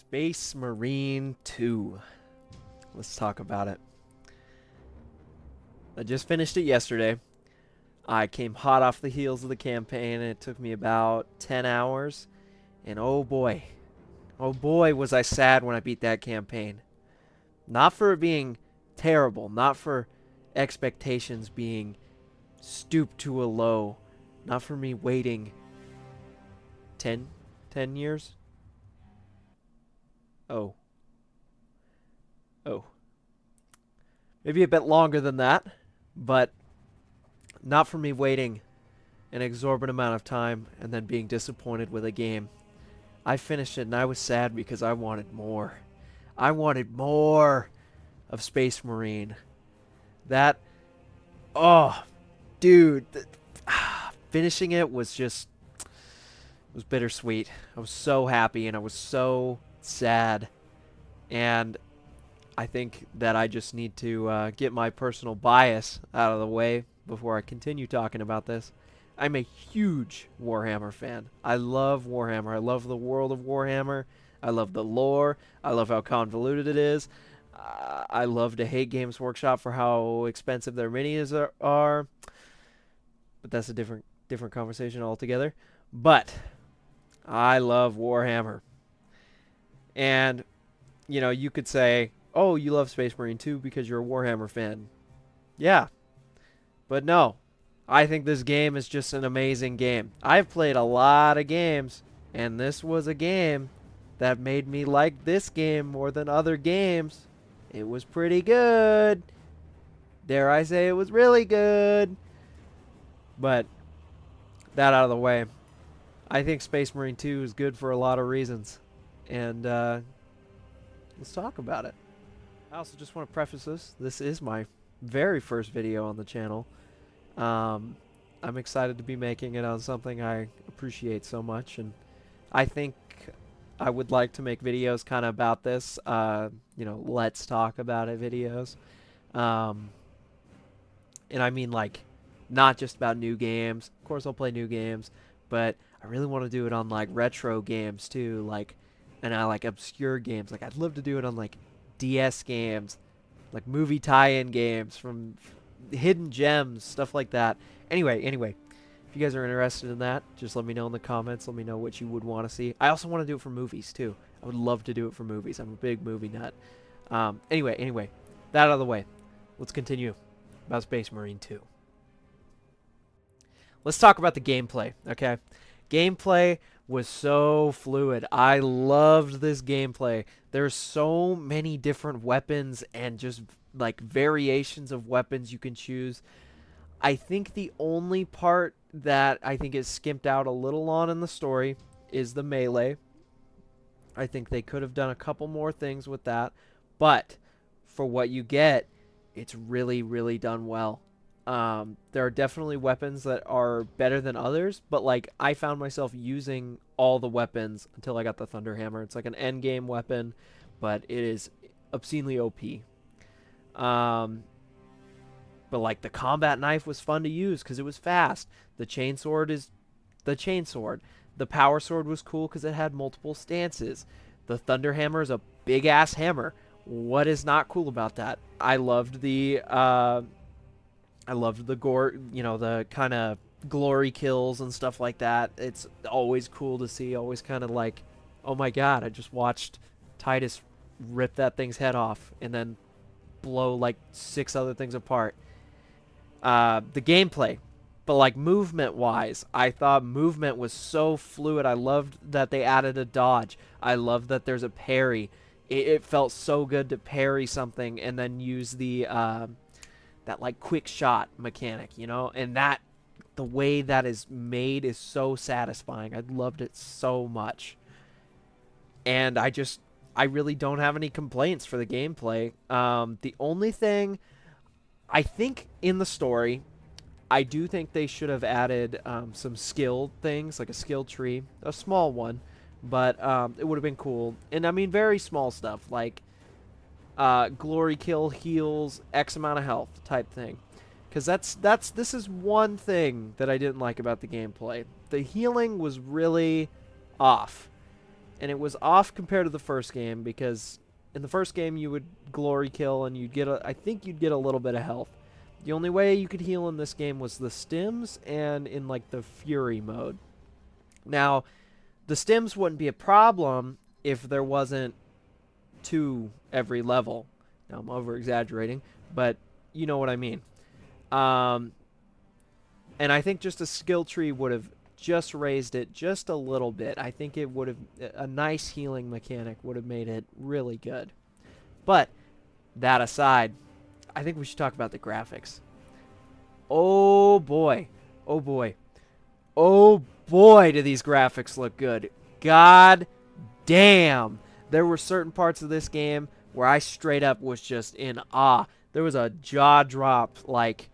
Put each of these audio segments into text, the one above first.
Space Marine 2. Let's talk about it. I just finished it yesterday. I came hot off the heels of the campaign, and it took me about 10 hours. And oh boy, was I sad when I beat that campaign. Not for it being terrible, not for expectations being stooped to a low, not for me waiting 10 years. Oh. Maybe a bit longer than that, but not for me waiting an exorbitant amount of time and then being disappointed with a game. I finished it and I was sad because I wanted more. I wanted more of Space Marine. That, oh, dude, finishing it was just, it was bittersweet. I was so happy and I was so sad. And I think that I just need to get my personal bias out of the way before I continue talking about this. I'm a huge Warhammer fan. I love Warhammer. I love the world of Warhammer. I love the lore. I love how convoluted it is. I love to hate Games Workshop for how expensive their minis are. But that's a different conversation altogether. But I love Warhammer. And, you know, you could say, oh, you love Space Marine 2 because you're a Warhammer fan. Yeah. But no. I think this game is just an amazing game. I've played a lot of games, and this was a game that made me like this game more than other games. It was pretty good. Dare I say it was really good. But that out of the way, I think Space Marine 2 is good for a lot of reasons. And let's talk about it. I also just want to preface this. This is my very first video on the channel. I'm excited to be making it on something I appreciate so much, and I think I would like to make videos kind of about this, you know, let's talk about it videos. And I mean, like, not just about new games. Of course I'll play new games, but I really want to do it on, like, retro games too, like, and I like obscure games. Like, I'd love to do it on, like, DS games, like movie tie-in games from hidden gems, stuff like that. Anyway, if you guys are interested in that, just let me know in the comments. Let me know what you would want to see. I also want to do it for movies too. I would love to do it for movies. I'm a big movie nut. Anyway, that out of the way. Let's continue about Space Marine 2. Let's talk about the gameplay, okay? Gameplay was so fluid. I loved this gameplay. There's so many different weapons and just like variations of weapons you can choose. I think the only part that I think is skimped out a little on in the story is the melee. I think they could have done a couple more things with that, but for what you get, it's really, really done well. There are definitely weapons that are better than others, but like I found myself using all the weapons until I got the Thunder Hammer. It's like an end game weapon, but it is obscenely OP. But like the combat knife was fun to use because it was fast. The chainsword is the chainsword. The power sword was cool because it had multiple stances. The Thunder Hammer is a big ass hammer. What is not cool about that? I loved the gore, you know, the kind of glory kills and stuff like that. It's always cool to see. Always kind of like, oh my god, I just watched Titus rip that thing's head off and then blow like 6 other things apart. The gameplay, but like movement wise, I thought movement was so fluid. I loved that they added a dodge. I love that there's a parry. It felt so good to parry something and then use the that like quick shot mechanic, you know, and that the way that is made is so satisfying. I loved it so much, and I really don't have any complaints for the gameplay. The only thing I think in the story, I do think they should have added some skill things, like a skill tree, a small one, but it would have been cool. And I mean, very small stuff, like glory kill heals X amount of health type thing. Because this is one thing that I didn't like about the gameplay. The healing was really off. and it was off compared to the first game because in the first game you would glory kill and I think you'd get a little bit of health. The only way you could heal in this game was the stims and in like the fury mode. Now, the stims wouldn't be a problem if there wasn't 2 every level. Now I'm over exaggerating, but you know what I mean. And I think just a skill tree would have just raised it just a little bit. I think it would have, a nice healing mechanic would have made it really good. But that aside, I think we should talk about the graphics. Oh boy. Oh boy. Oh boy, do these graphics look good. God damn. There were certain parts of this game where I straight up was just in awe. There was a jaw drop, like,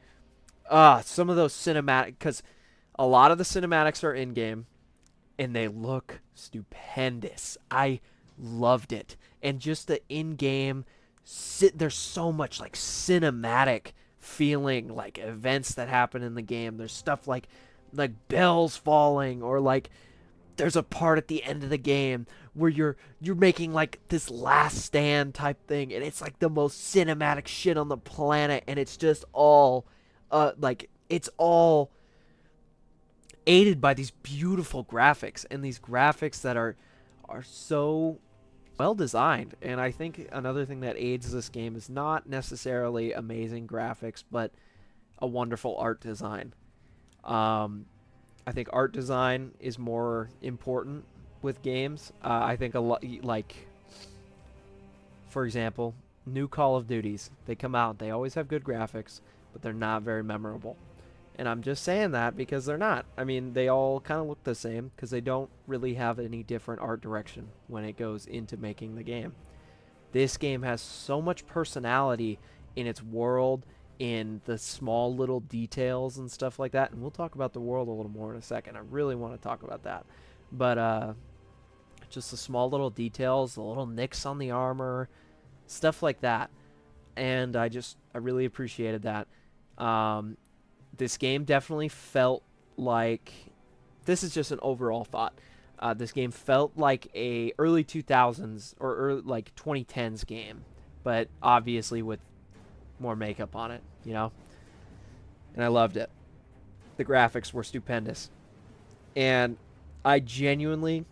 some of those cinematic, because a lot of the cinematics are in-game, and they look stupendous. I loved it. And just the in-game, there's so much, like, cinematic feeling, like, events that happen in the game. There's stuff like bells falling, or, like, there's a part at the end of the game where you're making like this last stand type thing, and it's like the most cinematic shit on the planet, and it's just all like it's all aided by these beautiful graphics, and these graphics that are so well designed. And I think another thing that aids this game is not necessarily amazing graphics, but a wonderful art design. I think art design is more important with games. I think a lot, like, for example, new Call of Duties. They come out, they always have good graphics, but they're not very memorable. And I'm just saying that because they're not. I mean, they all kind of look the same because they don't really have any different art direction when it goes into making the game. This game has so much personality in its world, in the small little details and stuff like that, and we'll talk about the world a little more in a second. I really want to talk about that, but just the small little details, the little nicks on the armor, stuff like that, and I really appreciated that. This game definitely felt like, this is just an overall thought, this game felt like a early 2000s or early, like 2010s game, but obviously with more makeup on it, you know? And I loved it. The graphics were stupendous. And I genuinely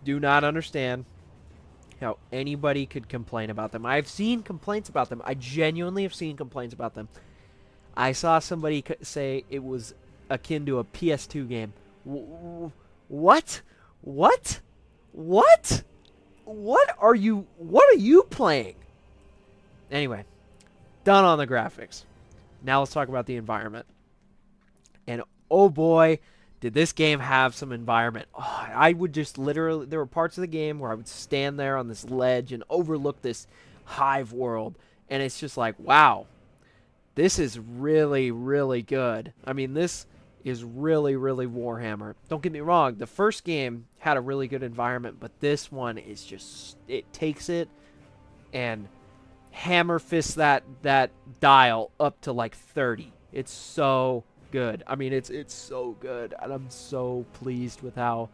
do not understand how anybody could complain about them. I've seen complaints about them. I genuinely have seen complaints about them. I saw somebody say it was akin to a PS2 game. What? What? What? What are you playing? Anyway, done on the graphics. Now let's talk about the environment. And oh boy, did this game have some environment. Oh, I would just literally, there were parts of the game where I would stand there on this ledge and overlook this hive world. And it's just like, wow, this is really, really good. I mean, this is really, really Warhammer. Don't get me wrong, the first game had a really good environment, but this one is just, it takes it and hammer fist that dial up to like 30. It's so good. I mean, it's so good, and I'm so pleased with how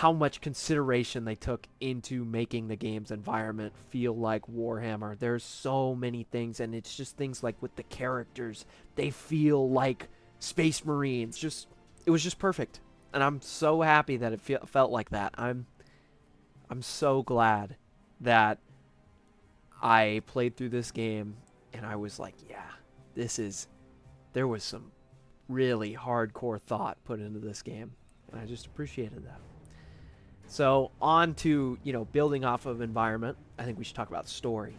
much consideration they took into making the game's environment feel like Warhammer. There's so many things, and it's just things like with the characters, they feel like Space Marines. It was just perfect, and I'm so happy that it felt like that. I'm so glad that I played through this game and I was like, yeah, there was some really hardcore thought put into this game, and I just appreciated that. So on to, building off of environment, I think we should talk about story.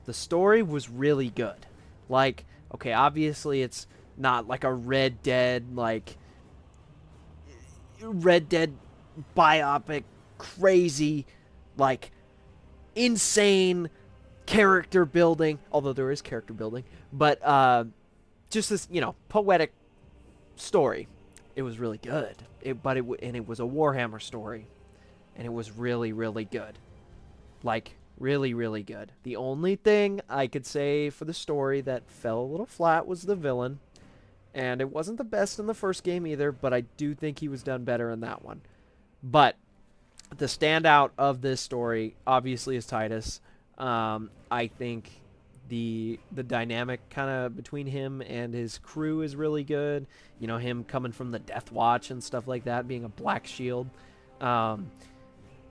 The story was really good. Like, okay, obviously it's not like a Red Dead biopic, crazy, like, insane character building, although there is character building, but just this, poetic story. It was really good. And it was a Warhammer story, and it was really, really good. Like, really, really good. The only thing I could say for the story that fell a little flat was the villain, and it wasn't the best in the first game either, but I do think he was done better in that one. But The standout of this story obviously is Titus. I think the dynamic kind of between him and his crew is really good. You know, him coming from the Death Watch and stuff like that, being a Black Shield. Um,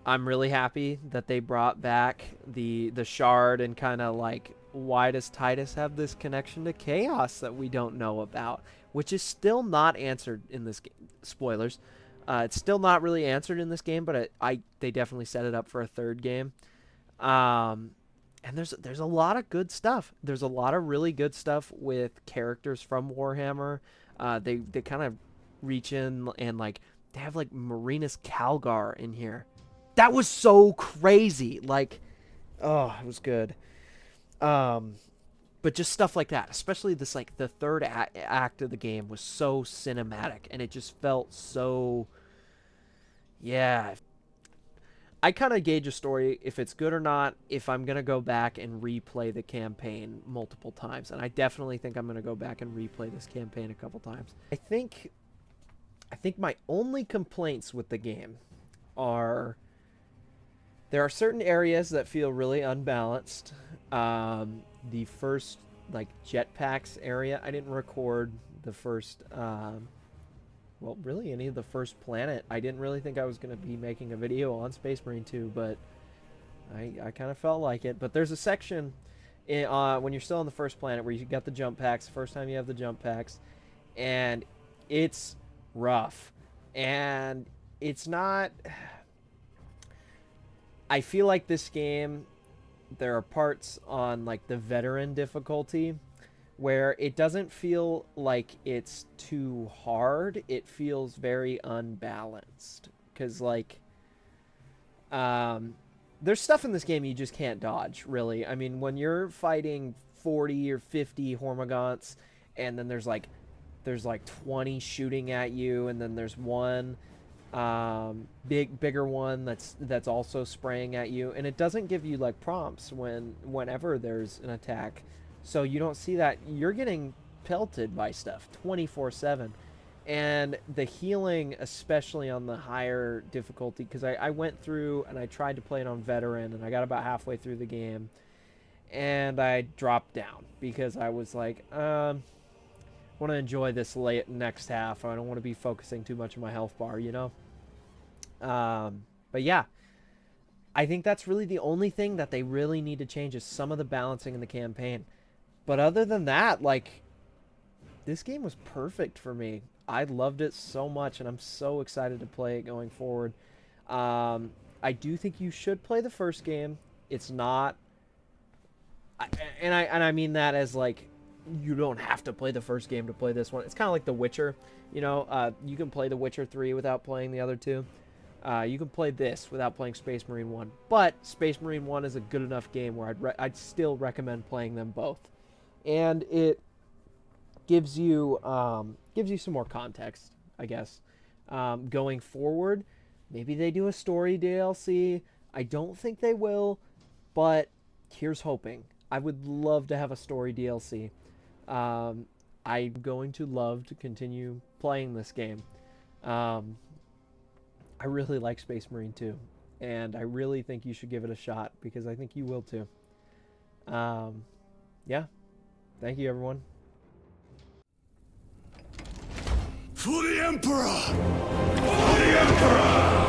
I'm really happy that they brought back the Shard, and kind of like, why does Titus have this connection to Chaos that we don't know about, which is still not answered in this game. Spoilers. It's still not really answered in this game, but they definitely set it up for a third game. Um, and there's a lot of good stuff. There's a lot of really good stuff with characters from Warhammer. They kind of reach in and like they have like Marinus Calgar in here. That was so crazy. Like, oh, it was good. But just stuff like that, especially this, like the third act of the game was so cinematic, and it just felt so, yeah. I kind of gauge a story if it's good or not if I'm going to go back and replay the campaign multiple times. And I definitely think I'm going to go back and replay this campaign a couple times. I think my only complaints with the game are there are certain areas that feel really unbalanced. The first, like, jetpacks area, I didn't record the first, well, really any of the first planet. I didn't really think I was going to be making a video on Space Marine 2, but I kind of felt like it. But there's a section when you're still on the first planet where you got the jump packs, the first time you have the jump packs, and it's rough. And it's not... I feel like this game, there are parts on like the veteran difficulty where it doesn't feel like it's too hard. It feels very unbalanced because like there's stuff in this game you just can't dodge, really. I mean, when you're fighting 40 or 50 Hormagaunts and then there's like 20 shooting at you, and then there's one bigger one that's also spraying at you, and it doesn't give you like prompts whenever there's an attack, so you don't see that. You're getting pelted by stuff 24/7, and the healing, especially on the higher difficulty, because I went through and I tried to play it on veteran, and I got about halfway through the game and I dropped down because I was like, want to enjoy this next half. I don't want to be focusing too much on my health bar, you know? But yeah, I think that's really the only thing that they really need to change is some of the balancing in the campaign. But other than that, like, this game was perfect for me. I loved it so much, and I'm so excited to play it going forward. I do think you should play the first game. It's not... And I mean that as, like, you don't have to play the first game to play this one. It's kind of like The Witcher, you know. You can play The Witcher 3 without playing the other two. You can play this without playing Space Marine 1. But Space Marine 1 is a good enough game where I'd still recommend playing them both. And it gives you some more context, I guess. Going forward, maybe they do a story DLC. I don't think they will, but here's hoping. I would love to have a story DLC. I'm going to love to continue playing this game. I really like Space Marine 2, and I really think you should give it a shot, because I think you will too. Yeah. Thank you, everyone. For the Emperor! For the Emperor!